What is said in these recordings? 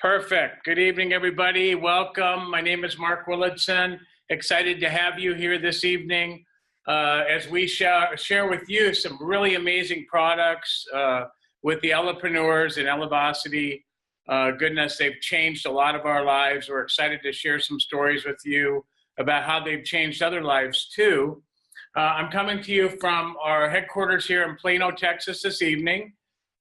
Perfect. Good evening, everybody. Welcome. My name is Mark Willardson. Excited to have you here this evening as we share with you some really amazing products with the Elepreneurs and Elevosity. Goodness, they've changed a lot of our lives. We're excited to share some stories with you about how they've changed other lives too. I'm coming to you from our headquarters here in Plano, Texas this evening.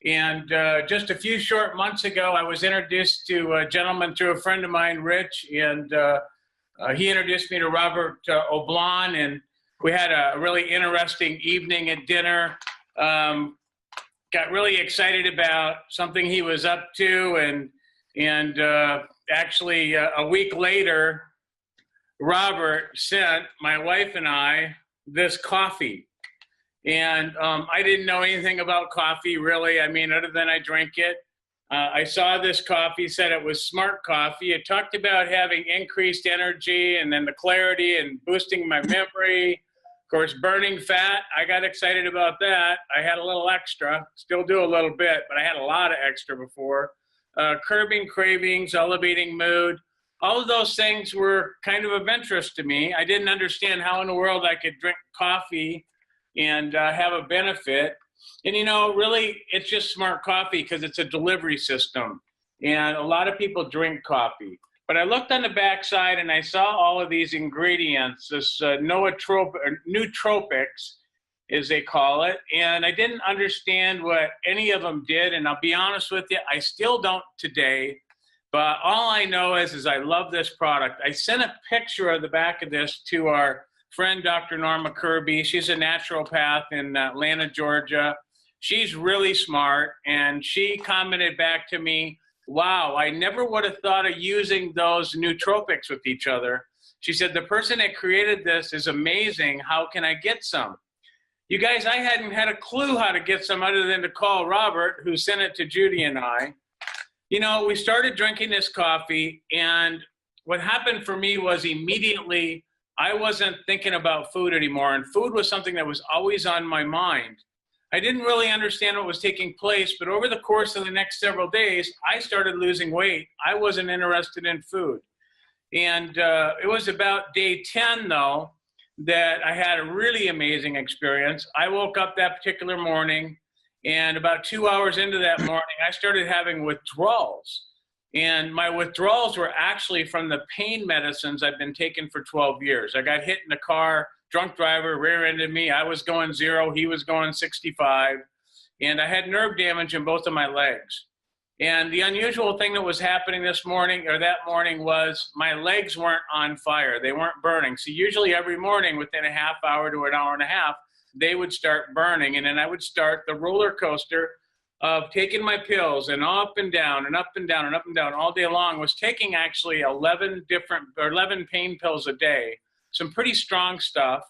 And just a few short months ago, I was introduced to a gentleman through a friend of mine, Rich, and he introduced me to Robert Oblon, and we had a really interesting evening at dinner. Got really excited about something he was up to, and actually a week later, Robert sent my wife and I this coffee. And I didn't know anything about coffee, really. I mean, other than I drink it. I saw this coffee, said it was smart coffee. It talked about having increased energy and then the clarity and boosting my memory. Of course, burning fat. I got excited about that. I had a little extra, still do a little bit, but I had a lot of extra before. Curbing cravings, elevating mood. All of those things were kind of interest to me. I didn't understand how in the world I could drink coffee and have a benefit. And you know, really, it's just smart coffee because it's a delivery system. And a lot of people drink coffee. But I looked on the backside and I saw all of these ingredients, this nootropics, as they call it. And I didn't understand what any of them did. And I'll be honest with you, I still don't today. But all I know is I love this product. I sent a picture of the back of this to our friend, Dr. Norma Kirby. She's a naturopath in Atlanta, Georgia. She's really smart, and she commented back to me, wow, I never would have thought of using those nootropics with each other. She said, the person that created this is amazing. How can I get some? You guys, I hadn't had a clue how to get some other than to call Robert, who sent it to Judy and I. You know, we started drinking this coffee, and what happened for me was immediately I wasn't thinking about food anymore, and food was something that was always on my mind. I didn't really understand what was taking place, but over the course of the next several days, I started losing weight. I wasn't interested in food. And it was about day 10, though, that I had a really amazing experience. I woke up that particular morning, and about 2 hours into that morning, I started having withdrawals. And my withdrawals were actually from the pain medicines I've been taking for 12 years. I got hit in the car, drunk driver rear-ended me. I was going 0, he was going 65. And I had nerve damage in both of my legs. And the unusual thing that was happening this morning, or that morning, was my legs weren't on fire. They weren't burning. So usually every morning, within a half hour to an hour and a half, they would start burning. And then I would start the roller coaster of taking my pills and up and down and up and down and up and down all day long. Was taking actually 11 pain pills a day, some pretty strong stuff.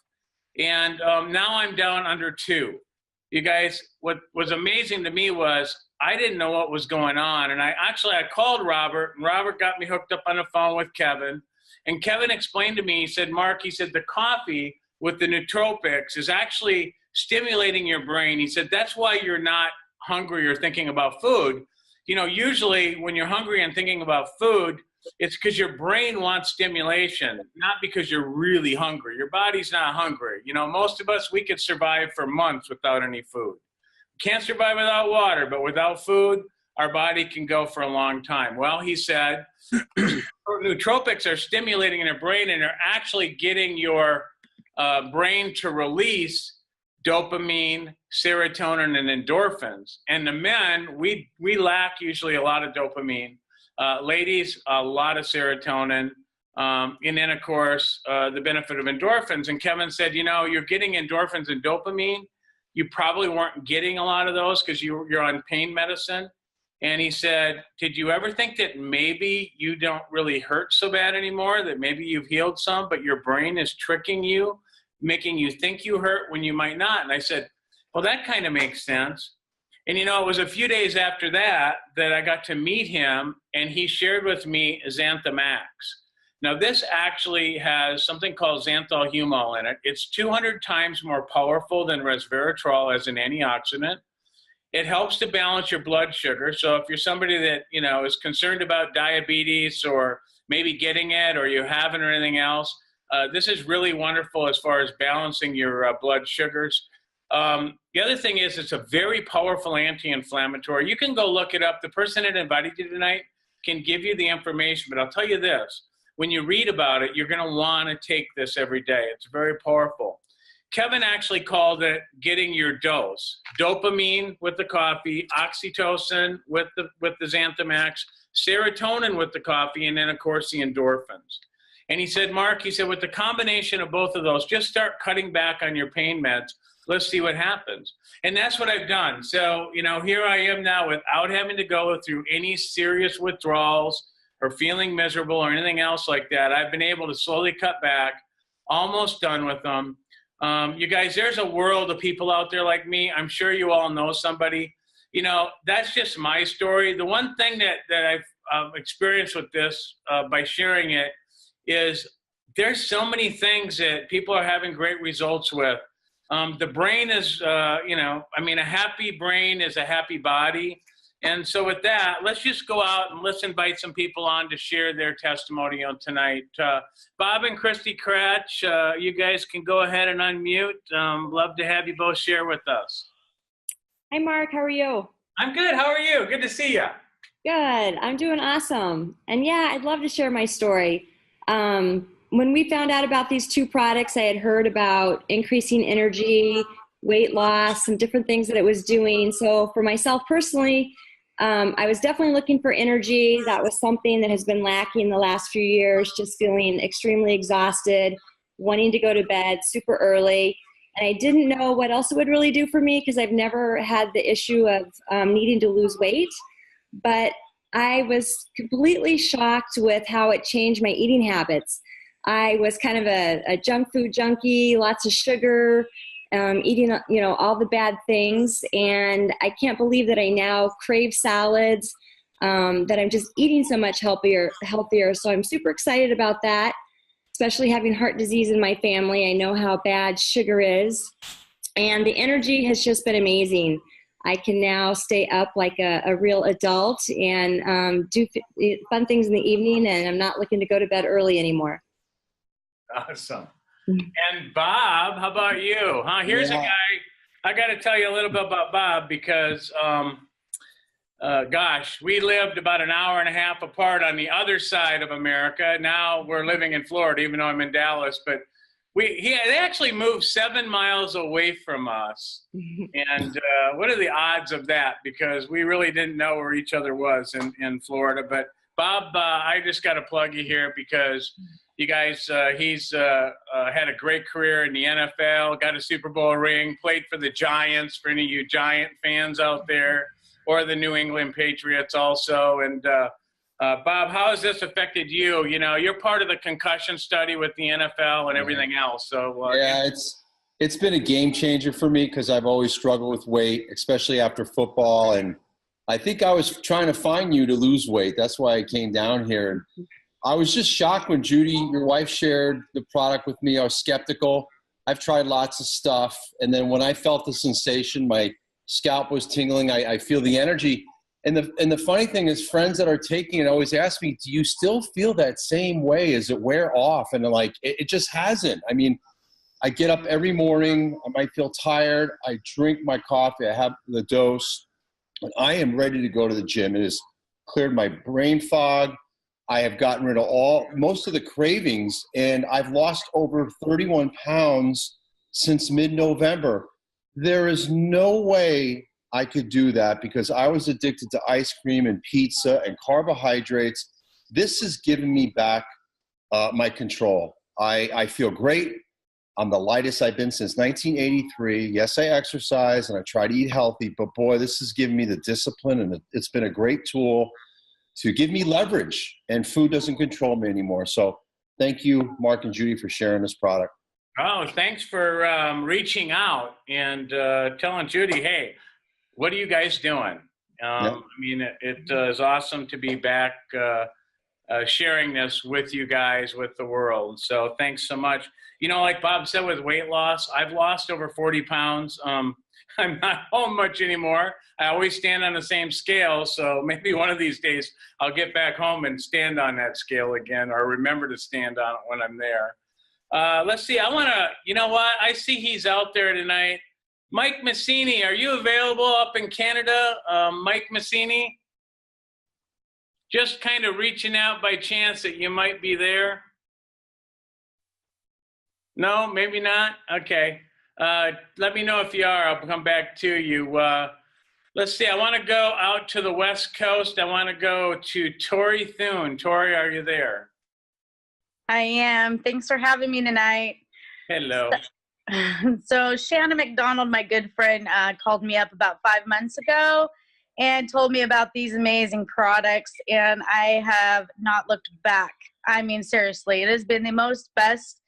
And now I'm down under 2. You guys, what was amazing to me was I didn't know what was going on. And I called Robert, and Robert got me hooked up on the phone with Kevin. And Kevin explained to me, he said, Mark, he said, the coffee with the nootropics is actually stimulating your brain. He said, that's why you're not hungry or thinking about food. You know, usually when you're hungry and thinking about food, it's because your brain wants stimulation, not because you're really hungry. Your body's not hungry. You know, most of us, we could survive for months without any food. Can't survive without water, but without food, our body can go for a long time. Well, he said, nootropics are stimulating in your brain, and they're actually getting your brain to release dopamine, serotonin, and endorphins. And the men, we lack usually a lot of dopamine. Ladies, a lot of serotonin. And then, of course, the benefit of endorphins. And Kevin said, you know, you're getting endorphins and dopamine. You probably weren't getting a lot of those because you're on pain medicine. And he said, did you ever think that maybe you don't really hurt so bad anymore, that maybe you've healed some, but your brain is tricking you, making you think you hurt when you might not? And I said, well, that kind of makes sense. And you know, it was a few days after that I got to meet him, and he shared with me Xantha Max. Now, this actually has something called xanthol humol in it. It's 200 times more powerful than resveratrol as an antioxidant. It helps to balance your blood sugar. So if you're somebody that, you know, is concerned about diabetes or maybe getting it or you haven't or anything else, this is really wonderful as far as balancing your blood sugars. The other thing is it's a very powerful anti-inflammatory. You can go look it up. The person that invited you tonight can give you the information, but I'll tell you this. When you read about it, you're going to want to take this every day. It's very powerful. Kevin actually called it getting your dose. Dopamine with the coffee, oxytocin with the Xanthamax, serotonin with the coffee, and then, of course, the endorphins. And he said, Mark, he said, with the combination of both of those, just start cutting back on your pain meds. Let's see what happens. And that's what I've done. So, you know, here I am now without having to go through any serious withdrawals or feeling miserable or anything else like that. I've been able to slowly cut back, almost done with them. You guys, there's a world of people out there like me. I'm sure you all know somebody. You know, that's just my story. The one thing that I've experienced with this by sharing it is there's so many things that people are having great results with. The brain is, you know, I mean, a happy brain is a happy body. And so with that, let's just go out and let's invite some people on to share their testimonial tonight. Bob and Christy Kratch, you guys can go ahead and unmute. Love to have you both share with us. Hi, Mark. How are you? I'm good. How are you? Good to see you. Good. I'm doing awesome. And yeah, I'd love to share my story. When we found out about these two products, I had heard about increasing energy, weight loss, some different things that it was doing. So for myself personally, I was definitely looking for energy. That was something that has been lacking the last few years, just feeling extremely exhausted, wanting to go to bed super early. And I didn't know what else it would really do for me because I've never had the issue of needing to lose weight. But I was completely shocked with how it changed my eating habits. I was kind of a junk food junkie, lots of sugar, eating, you know, all the bad things. And I can't believe that I now crave salads, that I'm just eating so much healthier. So I'm super excited about that, especially having heart disease in my family. I know how bad sugar is. And the energy has just been amazing. I can now stay up like a real adult and do fun things in the evening, and I'm not looking to go to bed early anymore. Awesome. And Bob, how about you? Here's a guy, I got to tell you a little bit about Bob because, gosh, we lived about an hour and a half apart on the other side of America. Now we're living in Florida, even though I'm in Dallas. But they actually moved 7 miles away from us. And what are the odds of that? Because we really didn't know where each other was in Florida. But Bob, I just got to plug you here because you guys, he's had a great career in the NFL, got a Super Bowl ring, played for the Giants, for any of you Giant fans out there, or the New England Patriots also. And Bob, how has this affected you? You know, you're part of the concussion study with the NFL and everything else. So yeah, it's been a game changer for me because I've always struggled with weight, especially after football. And I think I was trying to find you to lose weight. That's why I came down here. I was just shocked when Judy, your wife, shared the product with me. I was skeptical. I've tried lots of stuff. And then when I felt the sensation, my scalp was tingling. I feel the energy. And the funny thing is friends that are taking it always ask me, do you still feel that same way? Does it wear off? And they're like, it just hasn't. I mean, I get up every morning. I might feel tired. I drink my coffee. I have the dose. And I am ready to go to the gym. It has cleared my brain fog. I have gotten rid of most of the cravings, and I've lost over 31 pounds since mid-November. There is no way I could do that because I was addicted to ice cream and pizza and carbohydrates. This has given me back my control. I feel great. I'm the lightest I've been since 1983. Yes, I exercise and I try to eat healthy, but boy, this has given me the discipline, and it's been a great tool to give me leverage, and food doesn't control me anymore. So thank you, Mark and Judy, for sharing this product. Oh, thanks for reaching out and telling Judy, hey, what are you guys doing? I mean, it is awesome to be back sharing this with you guys, with the world. So thanks so much. You know, like Bob said, with weight loss, I've lost over 40 pounds. I'm not home much anymore. I always stand on the same scale. So maybe one of these days I'll get back home and stand on that scale again, or remember to stand on it when I'm there. Let's see. I want to, you know what? I see he's out there tonight. Mike Massini, are you available up in Canada? Mike Massini? Just kind of reaching out by chance that you might be there. No, maybe not. Okay. Let me know if you are. I'll come back to you. Let's see. I want to go out to the West Coast. I want to go to Tori Thune. Tori, are you there? I am. Thanks for having me tonight. Hello. So Shannon McDonald, my good friend, called me up about 5 months ago and told me about these amazing products, and I have not looked back. I mean, seriously, it has been the best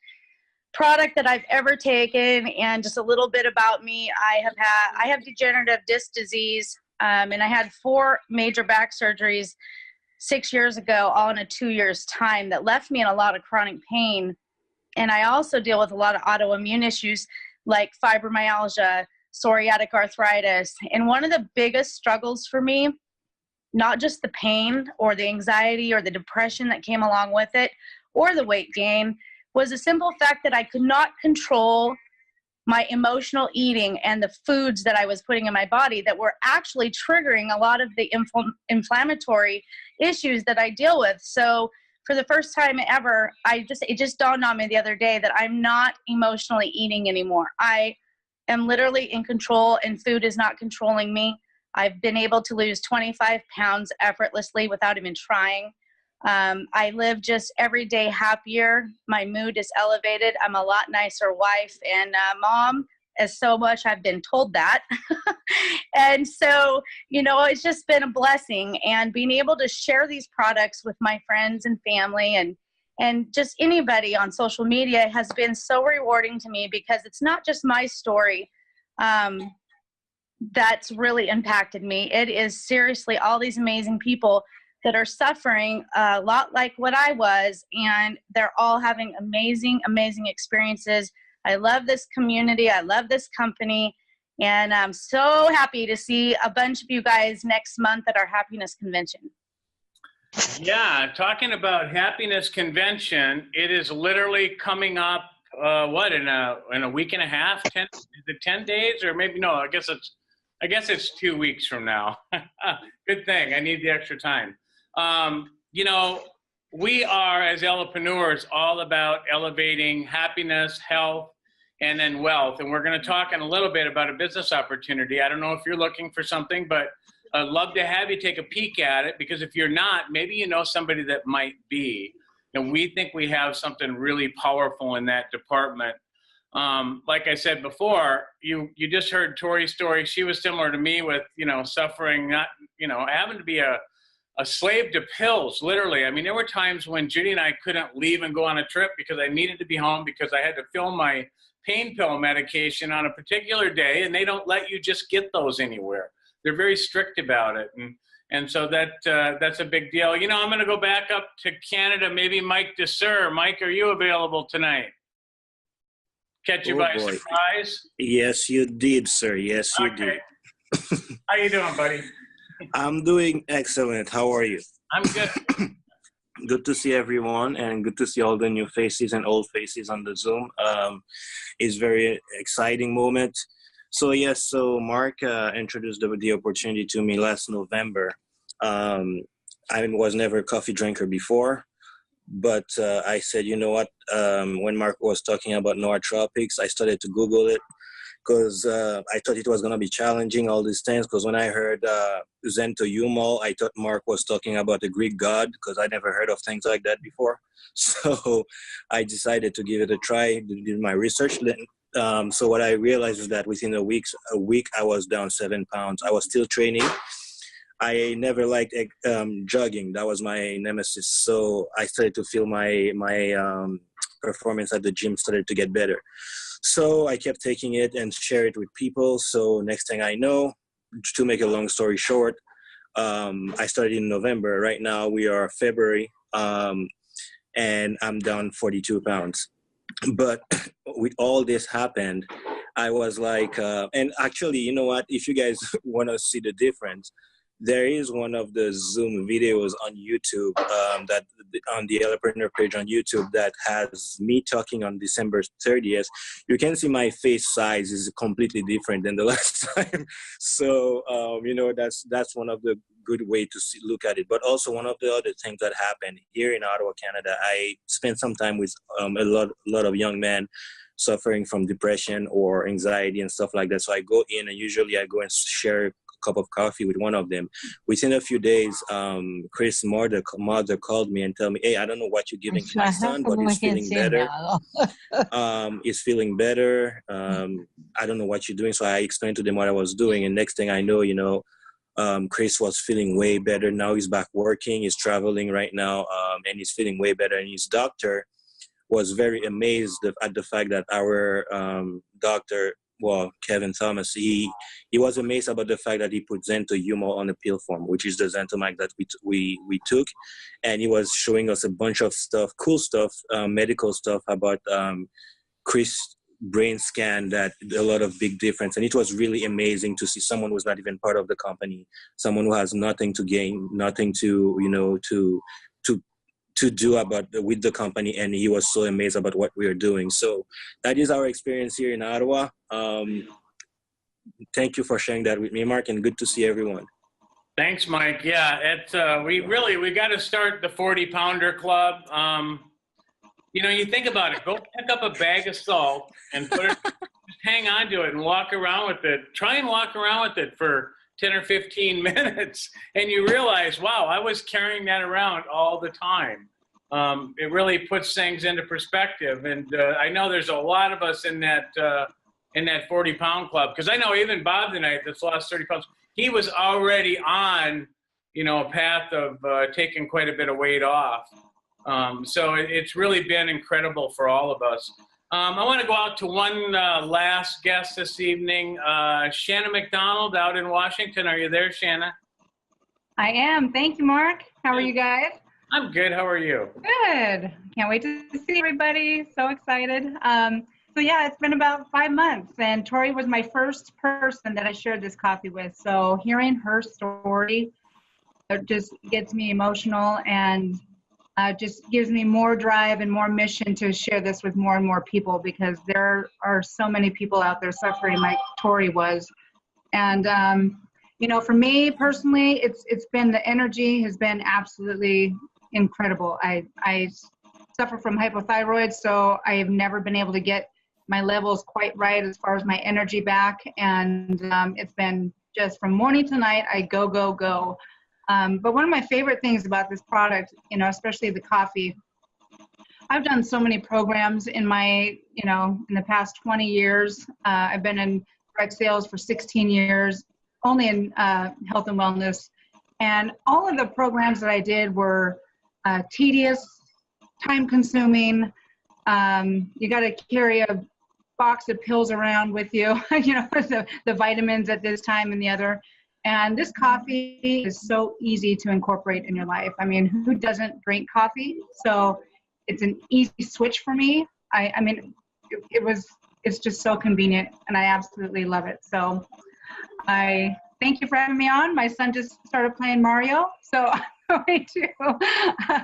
product that I've ever taken. And just a little bit about me, I have degenerative disc disease, and I had 4 major back surgeries 6 years ago, all in a 2 years time, that left me in a lot of chronic pain. And I also deal with a lot of autoimmune issues like fibromyalgia, psoriatic arthritis. And one of the biggest struggles for me, not just the pain or the anxiety or the depression that came along with it or the weight gain, was the simple fact that I could not control my emotional eating and the foods that I was putting in my body that were actually triggering a lot of the inflammatory issues that I deal with. So for the first time ever, it just dawned on me the other day that I'm not emotionally eating anymore. I am literally in control, and food is not controlling me. I've been able to lose 25 pounds effortlessly without even trying. I live just every day happier. My mood is elevated. I'm a lot nicer wife and mom, as so much I've been told that. And so, it's just been a blessing, and being able to share these products with my friends and family and just anybody on social media has been so rewarding to me, because it's not just my story that's really impacted me. It is seriously all these amazing people that are suffering a lot like what I was, and they're all having amazing, amazing experiences. I love this community. I love this company. And I'm so happy to see a bunch of you guys next month at our happiness convention. Yeah, talking about happiness convention, it is literally coming up, in a week and a half, 10 days, or maybe, no, I guess it's 2 weeks from now. Good thing. I need the extra time. We are, as Elepreneurs, all about elevating happiness, health, and then wealth. And we're going to talk in a little bit about a business opportunity. I don't know if you're looking for something, but I'd love to have you take a peek at it, because if you're not, maybe you know somebody that might be. And we think we have something really powerful in that department. Like I said before, you just heard Tori's story. She was similar to me with, suffering, having to be a slave to pills, literally. I mean, there were times when Judy and I couldn't leave and go on a trip because I needed to be home, because I had to fill my pain pill medication on a particular day, and they don't let you just get those anywhere. They're very strict about it. And so that's a big deal. I'm going to go back up to Canada, maybe Mike DeSir. Mike, are you available tonight? Catch you by surprise? Yes, you did, sir. Yes, you did. How you doing, buddy? I'm doing excellent. How are you? I'm good. Good to see everyone, and good to see all the new faces and old faces on the Zoom. It's very exciting moment. So yes, Mark introduced the opportunity to me last November. I was never a coffee drinker before, but I said, you know what? When Mark was talking about nootropics, I started to Google it, because I thought it was going to be challenging, all these things, because when I heard Zento Yumal, I thought Mark was talking about the Greek god, because I never heard of things like that before. So I decided to give it a try, did my research. So what I realized is that within a week I was down 7 pounds. I was still training. I never liked jogging. That was my nemesis. So I started to feel my performance at the gym started to get better. So I kept taking it and share it with people. So next thing I know, to make a long story short, I started in November. Right now we are February, and I'm down 42 pounds. But with all this happened, I was like, and actually, you know what? If you guys want to see the difference, there is one of the Zoom videos on YouTube that on the Elepreneur page on YouTube that has me talking on December 30th. You can see my face size is completely different than the last time. So you know, that's one of the good way to look at it. But also one of the other things that happened here in Ottawa, Canada, I spent some time with a lot of young men suffering from depression or anxiety and stuff like that. So I go in and usually I go and share a cup of coffee with one of them. Within a few days, Chris' mother called me and told me, hey, I don't know what you're giving to my son, but he's feeling better. He's feeling better. I don't know what you're doing. So I explained to them what I was doing. And next thing I know, you know, Chris was feeling way better. Now he's back working. He's traveling right now, and he's feeling way better. And his doctor was very amazed at the fact that our doctor, well, Kevin Thomas, he was amazed about the fact that he put Xantho-Humol on a pill form, which is the Xanthomax that we took. And he was showing us a bunch of stuff, cool stuff, medical stuff about Chris' brain scan, that a lot of big difference. And it was really amazing to see someone who's not even part of the company, someone who has nothing to gain, nothing to, you know, to do with the company, and he was so amazed about what we are doing. So that is our experience here in Ottawa. Thank you for sharing that with me, Mark, and good to see everyone. Thanks, Mike. Yeah, it's we got to start the 40-pounder club. You know, you think about it. Go pick up a bag of salt and put it, hang on to it and walk around with it. Try and walk around with it for 10 or 15 minutes, and you realize, wow, I was carrying that around all the time. It really puts things into perspective. And I know there's a lot of us in that 40-pound club, because I know even Bob tonight that's lost 30 pounds, he was already on, you know, a path of taking quite a bit of weight off. So it's really been incredible for all of us. I want to go out to one last guest this evening, Shanna McDonald out in Washington. Are you there, Shanna? I am. Thank you, Mark. How are you guys? I'm good. How are you? Good. Can't wait to see everybody. So excited. So yeah, it's been about 5 months, and Tori was my first person that I shared this coffee with. So hearing her story, it just gets me emotional, and just gives me more drive and more mission to share this with more and more people, because there are so many people out there suffering like Tori was. And you know, for me personally, it's been, the energy has been absolutely incredible. I suffer from hypothyroid, so I have never been able to get my levels quite right as far as my energy back. And it's been just from morning to night, I go, go, go. But one of my favorite things about this product, you know, especially the coffee, I've done so many programs in my, you know, in the past 20 years. I've been in direct sales for 16 years, only in health and wellness. And all of the programs that I did were tedious, time consuming. You got to carry a box of pills around with you, you know, the vitamins at this time and the other. And this coffee is so easy to incorporate in your life. I mean, who doesn't drink coffee? So it's an easy switch for me. I mean, it's just so convenient, and I absolutely love it. So I thank you for having me on. My son just started playing Mario, so I'm going to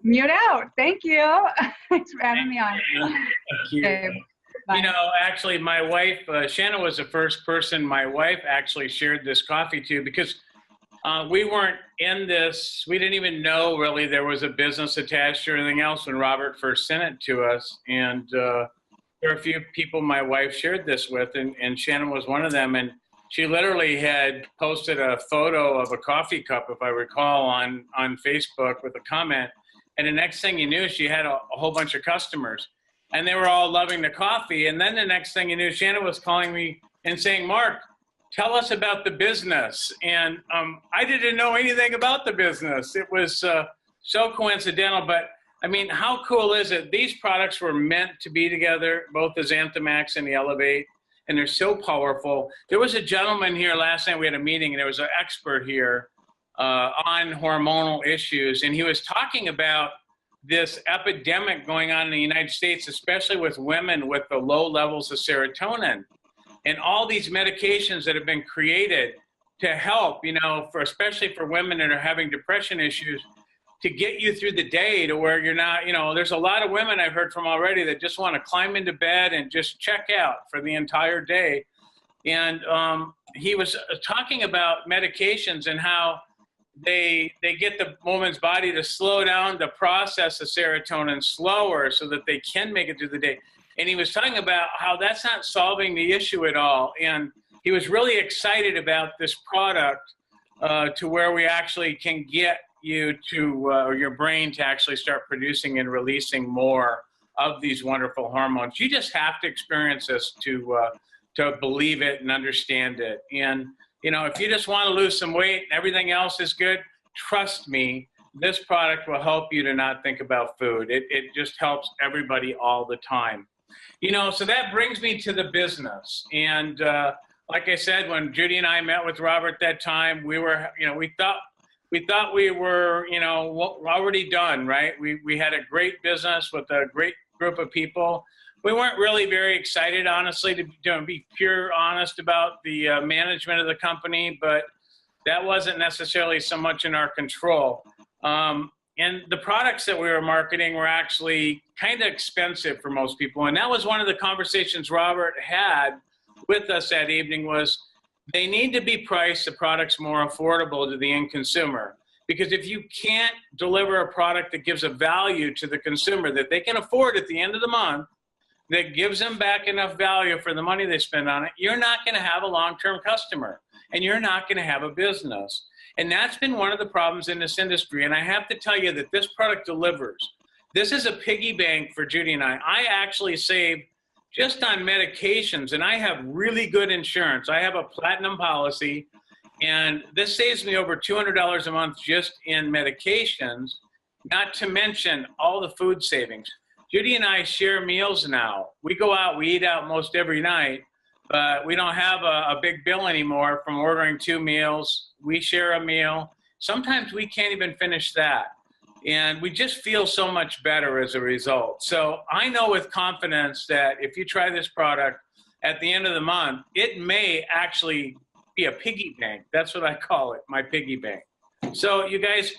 mute out. Thank you. Thanks for having me on. Thank you. Okay. You know, actually, my wife, Shanna, was the first person my wife actually shared this coffee to, because we weren't in this. We didn't even know really there was a business attached or anything else when Robert first sent it to us. And there are a few people my wife shared this with, and Shanna was one of them. And she literally had posted a photo of a coffee cup, if I recall, on Facebook with a comment. And the next thing you knew, she had a whole bunch of customers. And they were all loving the coffee. And then the next thing you knew, Shanna was calling me and saying, Mark, tell us about the business. And I didn't know anything about the business. It was so coincidental. But, I mean, how cool is it? These products were meant to be together, both the Xanthomax and the Elevate, and they're so powerful. There was a gentleman here last night. We had a meeting, and there was an expert here on hormonal issues. And he was talking about this epidemic going on in the United States, especially with women with the low levels of serotonin. and all these medications that have been created to help, you know, for especially for women that are having depression issues, to get you through the day to where you're not, you know, there's a lot of women I've heard from already that just want to climb into bed and just check out for the entire day. And he was talking about medications and how they get the woman's body to slow down the process of serotonin slower so that they can make it through the day. And he was talking about how that's not solving the issue at all. And he was really excited about this product to where we actually can get you to, or your brain to actually start producing and releasing more of these wonderful hormones. You just have to experience this to believe it and understand it. And, you know, if you just want to lose some weight and everything else is good, trust me, this product will help you to not think about food. It just helps everybody all the time. You know, so that brings me to the business. And like I said, when Judy and I met with Robert that time, we were, you know, we thought we were, you know, already done, right? We had a great business with a great group of people. We weren't really very excited, honestly, to be pure honest about the management of the company, but that wasn't necessarily so much in our control. And the products that we were marketing were actually kind of expensive for most people. And that was one of the conversations Robert had with us that evening was, they need to be priced the products more affordable to the end consumer. Because if you can't deliver a product that gives a value to the consumer that they can afford at the end of the month, that gives them back enough value for the money they spend on it, you're not going to have a long-term customer and you're not going to have a business. And that's been one of the problems in this industry. And I have to tell you that this product delivers. This is a piggy bank for Judy and I. I actually saved just on medications, and I have really good insurance. I have a platinum policy, and this saves me over $200 a month just in medications, not to mention all the food savings. Judy and I share meals now. We go out, we eat out most every night, but we don't have a big bill anymore from ordering 2 meals. We share a meal. Sometimes we can't even finish that. And we just feel so much better as a result. So I know with confidence that if you try this product at the end of the month, it may actually be a piggy bank. That's what I call it, my piggy bank. So you guys,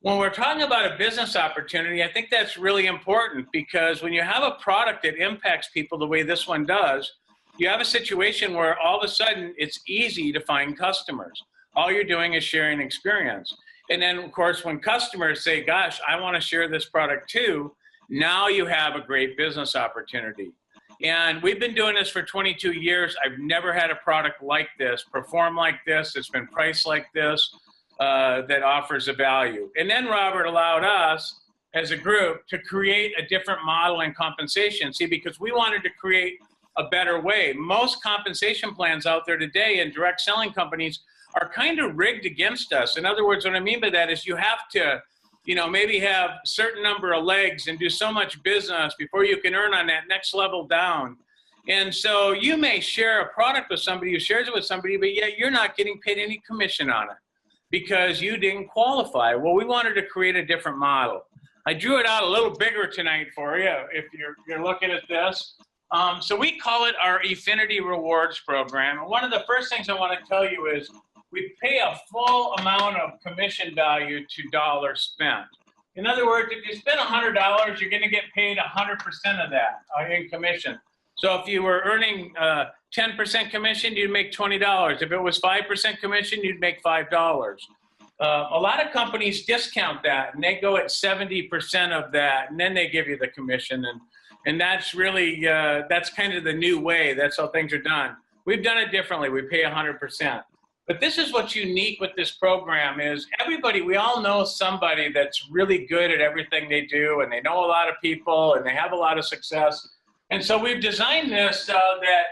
when we're talking about a business opportunity, I think that's really important, because when you have a product that impacts people the way this one does, you have a situation where all of a sudden it's easy to find customers. All you're doing is sharing experience. And then, of course, when customers say, gosh, I want to share this product too, now you have a great business opportunity. And we've been doing this for 22 years. I've never had a product like this, perform like this, it's been priced like this, that offers a value. And then Robert allowed us as a group to create a different model and compensation. See, because we wanted to create a better way. Most compensation plans out there today in direct selling companies are kind of rigged against us. In other words, what I mean by that is you have to, you know, maybe have a certain number of legs and do so much business before you can earn on that next level down. And so you may share a product with somebody who shares it with somebody, but yet you're not getting paid any commission on it because you didn't qualify. Well, we wanted to create a different model. I drew it out a little bigger tonight for you if you're looking at this. So we call it our Efinity Rewards program. And one of the first things I want to tell you is we pay a full amount of commission value to dollars spent. In other words, if you spend $100, you're going to get paid 100% of that in commission. So if you were earning 10% commission, you'd make $20. If it was 5% commission, you'd make $5. A lot of companies discount that, and they go at 70% of that, and then they give you the commission. And that's really, that's kind of the new way. That's how things are done. We've done it differently. We pay 100%. But this is what's unique with this program is everybody, we all know somebody that's really good at everything they do, and they know a lot of people, and they have a lot of success. And so we've designed this so that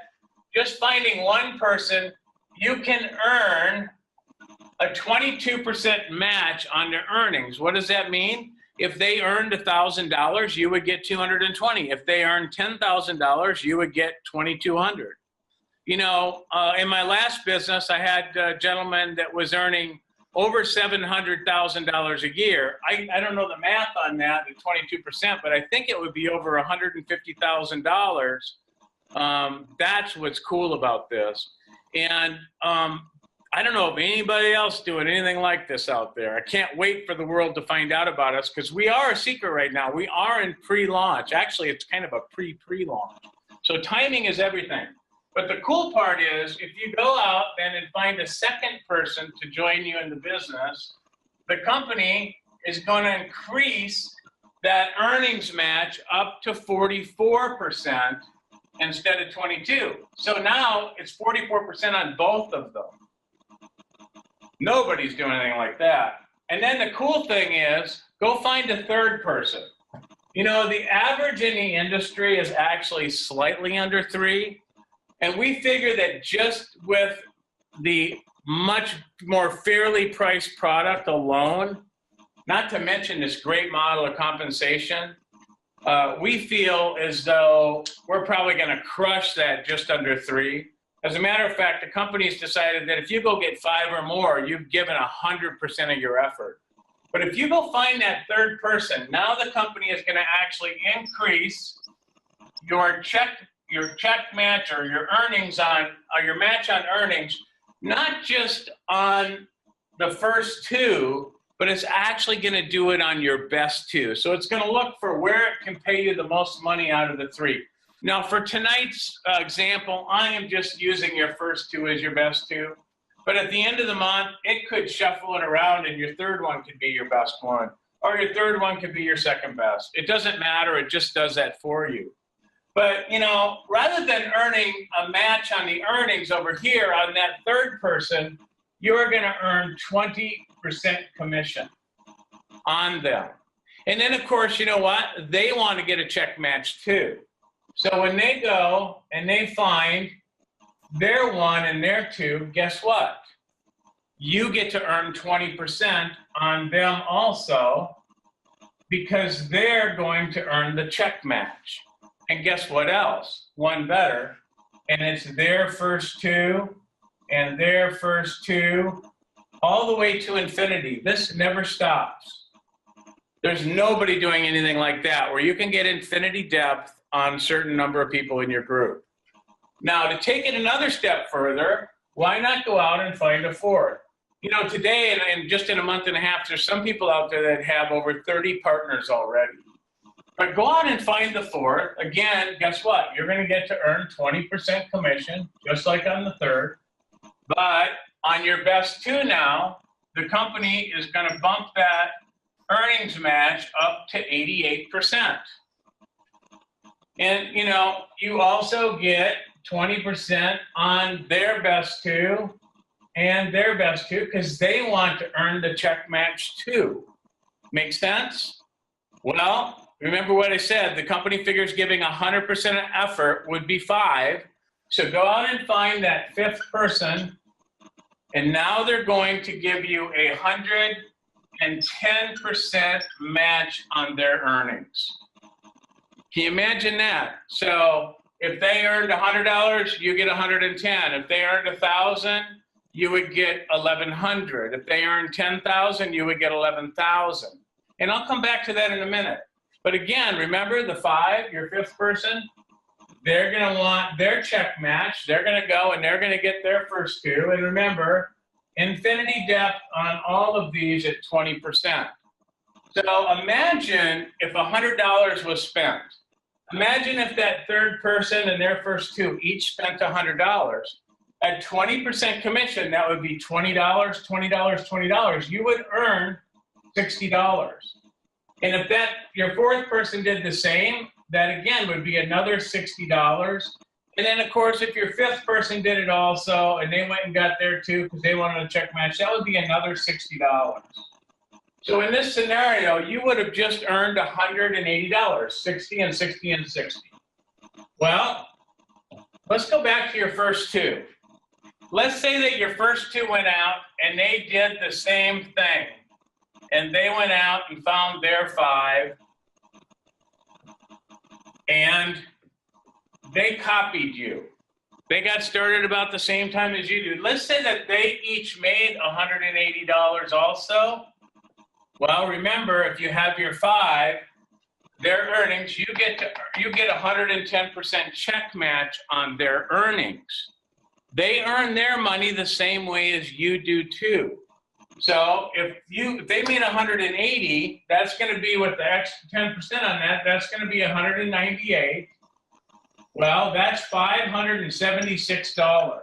just finding one person, you can earn a 22% match on their earnings. What does that mean? If they earned $1,000, you would get $220. If they earned $10,000, you would get $2,200. You know, in my last business, I had a gentleman that was earning over $700,000 a year. I don't know the math on that at 22%, but I think it would be over $150,000 That's what's cool about this. And I don't know of anybody else doing anything like this out there. I can't wait for the world to find out about us, because we are a secret right now. We are in pre-launch. Actually, it's kind of a pre-launch. So timing is everything. But the cool part is, if you go out then and find a second person to join you in the business, the company is going to increase that earnings match up to 44% instead of 22. So now it's 44% on both of them. Nobody's doing anything like that. And then the cool thing is, go find a third person. You know, the average in the industry is actually slightly under 3. And we figure that just with the much more fairly priced product alone, not to mention this great model of compensation, we feel as though we're probably going to crush that just under 3. As a matter of fact, the company's decided that if you go get 5 or more, you've given 100% of your effort. But if you go find that third person, now the company is going to actually increase your check match, or your earnings on, or your match on earnings, not just on the first 2, but it's actually going to do it on your best 2. So it's going to look for where it can pay you the most money out of the 3. Now, for tonight's example, I am just using your first 2 as your best 2. But at the end of the month, it could shuffle it around, and your third one could be your best one, or your third one could be your second best. It doesn't matter. It just does that for you. But, you know, rather than earning a match on the earnings over here on that third person, you're going to earn 20% commission on them. And then, of course, you know what? They want to get a check match too. So when they go and they find their 1 and their 2, guess what? You get to earn 20% on them also, because they're going to earn the check match. And guess what else? One better. And it's their first 2 and their first 2, all the way to infinity. This never stops. There's nobody doing anything like that, where you can get infinity depth on a certain number of people in your group. Now, to take it another step further, why not go out and find a fourth? You know, today, and just in a month and a half, there's some people out there that have over 30 partners already. But go out and find the fourth. Again, guess what? You're going to get to earn 20% commission, just like on the third. But on your best 2 now, the company is going to bump that earnings match up to 88%. And, you know, you also get 20% on their best 2 and their best 2, because they want to earn the check match too. Make sense? Well, remember what I said, the company figures giving 100% of effort would be 5. So go out and find that 5th person, and now they're going to give you 110% match on their earnings. Can you imagine that? So if they earned $100, you get 110. If they earned 1,000, you would get 1,100. If they earned 10,000, you would get 11,000. And I'll come back to that in a minute. But again, remember the 5, your 5th person, they're going to want their check match. They're going to go and they're going to get their first 2. And remember, infinity depth on all of these at 20%. So imagine if $100 was spent. Imagine if that third person and their first 2 each spent $100. At 20% commission, that would be $20, $20, $20. You would earn $60. And if that your fourth person did the same, that again would be another $60. And then, of course, if your 5th person did it also, and they went and got there too because they wanted a check match, that would be another $60. So in this scenario, you would have just earned $180, 60 and 60 and 60. Well, let's go back to your first 2. Let's say that your first 2 went out and they did the same thing. And they went out and found their 5. And they copied you. They got started about the same time as you did. Let's say that they each made $180 also. Well, remember, if you have your 5, their earnings, you get 110% check match on their earnings. They earn their money the same way as you do too. So if they made 180, that's going to be with the extra 10% on that. That's going to be 198. Well, that's $576.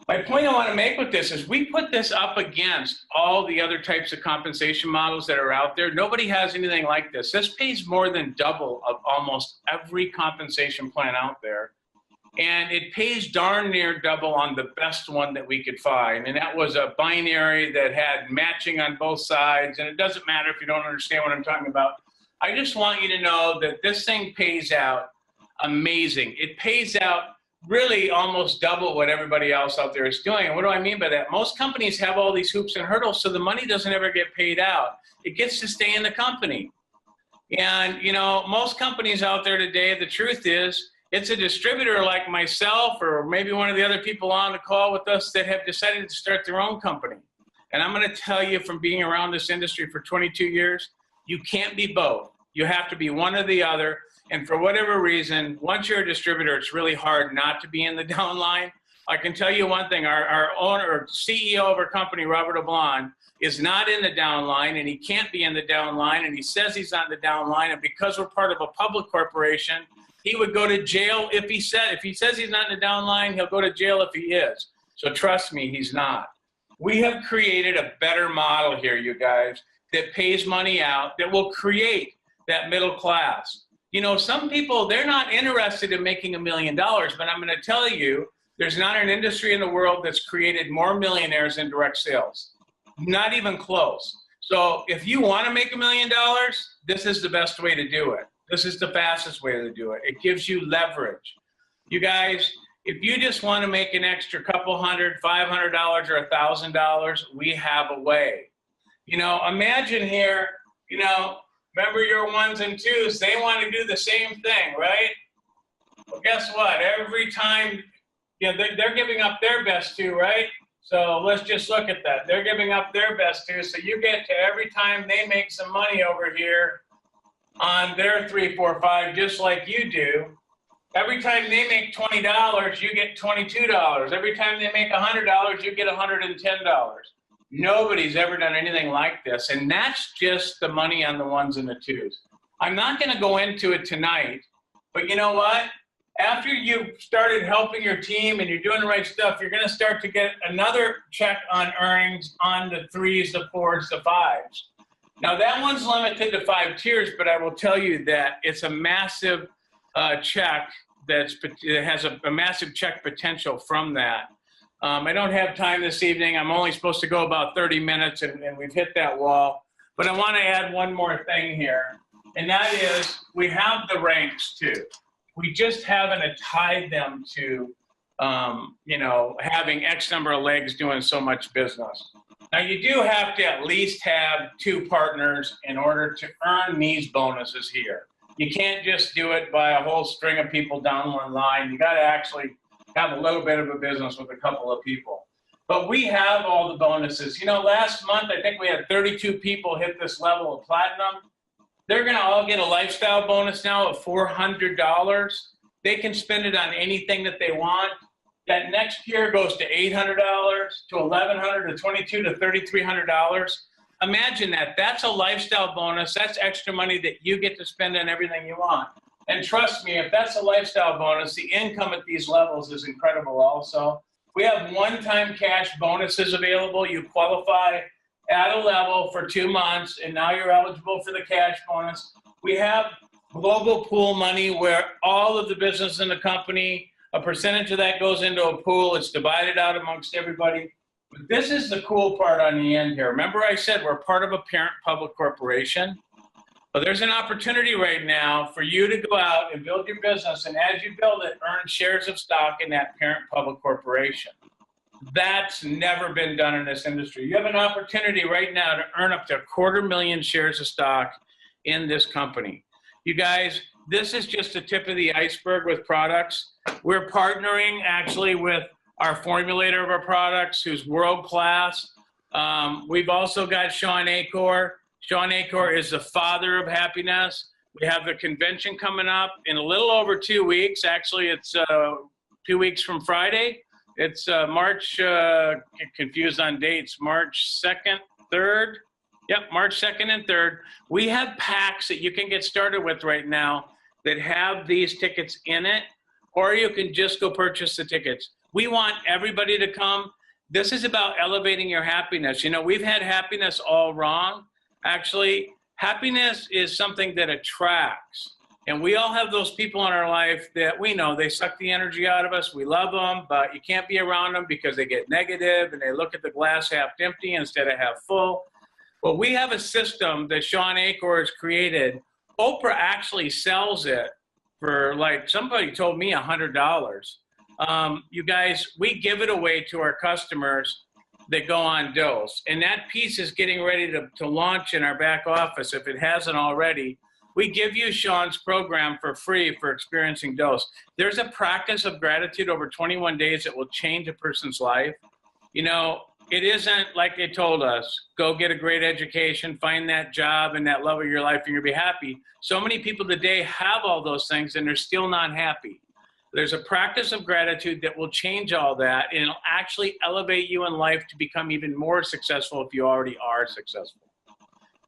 My point I want to make with this is we put this up against all the other types of compensation models that are out there. Nobody has anything like this. This pays more than double of almost every compensation plan out there. And it pays darn near double on the best one that we could find. And that was a binary that had matching on both sides. And it doesn't matter if you don't understand what I'm talking about. I just want you to know that this thing pays out amazing. It pays out really almost double what everybody else out there is doing. And what do I mean by that? Most companies have all these hoops and hurdles, so the money doesn't ever get paid out. It gets to stay in the company. And, you know, most companies out there today, the truth is, it's a distributor like myself or maybe one of the other people on the call with us that have decided to start their own company. And I'm going to tell you from being around this industry for 22 years, you can't be both. You have to be one or the other. And for whatever reason, once you're a distributor, it's really hard not to be in the downline. I can tell you one thing, our owner or CEO of our company, Robert Oblon, is not in the downline, and he can't be in the downline, and he says he's not in the downline, and because we're part of a public corporation, he would go to jail if he says he's not in the downline, he'll go to jail if he is. So trust me, he's not. We have created a better model here, you guys, that pays money out, that will create that middle class. You know, some people, they're not interested in making $1 million, but I'm going to tell you, there's not an industry in the world that's created more millionaires in direct sales. Not even close. So if you want to make $1 million, this is the best way to do it. This is the fastest way to do it. It gives you leverage. You guys, if you just want to make an extra couple $100, $500 or $1,000, we have a way. You know, imagine here, you know, remember your ones and twos, they want to do the same thing, right? Well, guess what? Every time, you know, they're giving up their best too, right? So let's just look at that. They're giving up their best too. So you get to every time they make some money over here on their 3, 4, 5, just like you do. Every time they make $20, you get $22. Every time they make $100, you get $110. Nobody's ever done anything like this, and that's just the money on the ones and the twos. I'm not going to go into it tonight, but you know what? After you've started helping your team and you're doing the right stuff, you're going to start to get another check on earnings on the 3s, the 4s, the 5s. Now that one's limited to 5 tiers, but I will tell you that it's a massive check that has a massive check potential from that. I don't have time this evening. I'm only supposed to go about 30 minutes, and we've hit that wall. But I want to add one more thing here, and that is we have the ranks too. We just haven't tied them to, you know, having X number of legs doing so much business. Now, you do have to at least have 2 partners in order to earn these bonuses here. You can't just do it by a whole string of people down one line. You got to actually have a little bit of a business with a couple of people. But we have all the bonuses. You know, last month, I think we had 32 people hit this level of platinum. They're going to all get a lifestyle bonus now of $400. They can spend it on anything that they want. That next tier goes to $800, to $1,100, to $2,200, to $3,300. Imagine that. That's a lifestyle bonus. That's extra money that you get to spend on everything you want. And trust me, if that's a lifestyle bonus, the income at these levels is incredible also. We have one-time cash bonuses available. You qualify at a level for 2 months, and now you're eligible for the cash bonus. We have global pool money where all of the business in the company, a percentage of that goes into a pool. It's divided out amongst everybody. But this is the cool part on the end here. Remember I said we're part of a parent public corporation? Well, there's an opportunity right now for you to go out and build your business, and as you build it, earn shares of stock in that parent public corporation. That's never been done in this industry. You have an opportunity right now to earn up to 250,000 shares of stock in this company. You guys, this is just the tip of the iceberg with products. We're partnering actually with our formulator of our products, who's world-class. We've also got Sean Acor, Sean Acor is the father of happiness. We have the convention coming up in a little over 2 weeks. Actually, it's 2 weeks from Friday. It's March, get confused on dates, March 2nd, 3rd. Yep, March 2nd and 3rd. We have packs that you can get started with right now that have these tickets in it, or you can just go purchase the tickets. We want everybody to come. This is about elevating your happiness. You know, we've had happiness all wrong. Actually, happiness is something that attracts. And we all have those people in our life that we know they suck the energy out of us. We love them, but you can't be around them because they get negative and they look at the glass half empty instead of half full. Well, we have a system that Sean Acor has created. Oprah actually sells it for, like, somebody told me $100. You guys, we give it away to our customers that go on dose. And that piece is getting ready to launch in our back office if it hasn't already. We give you Sean's program for free for experiencing dose. There's a practice of gratitude over 21 days that will change a person's life. You know, it isn't like they told us, go get a great education, find that job and that love of your life and you'll be happy. So many people today have all those things and they're still not happy. There's a practice of gratitude that will change all that, and it'll actually elevate you in life to become even more successful if you already are successful.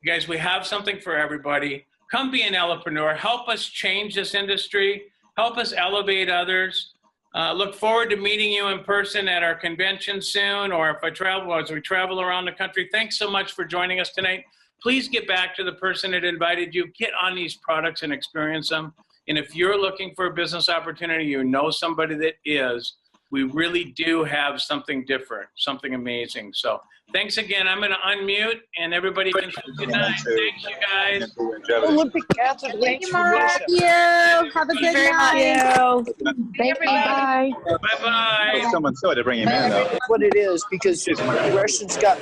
You guys, we have something for everybody. Come be an Elepreneur. Help us change this industry. Help us elevate others. Look forward to meeting you in person at our convention soon, or if I travel, as we travel around the country. Thanks so much for joining us tonight. Please get back to the person that invited you. Get on these products and experience them. And if you're looking for a business opportunity, you know somebody that is, we really do have something different, something amazing. So thanks again. I'm going to unmute and everybody can say good night. Thanks, you guys. Olympic athlete. Thank you, Mark. Mark. Thank you. Have a good night. Thank you. Bye. Bye-bye. Someone saw to bring him in, though. That's what it is, because Russians got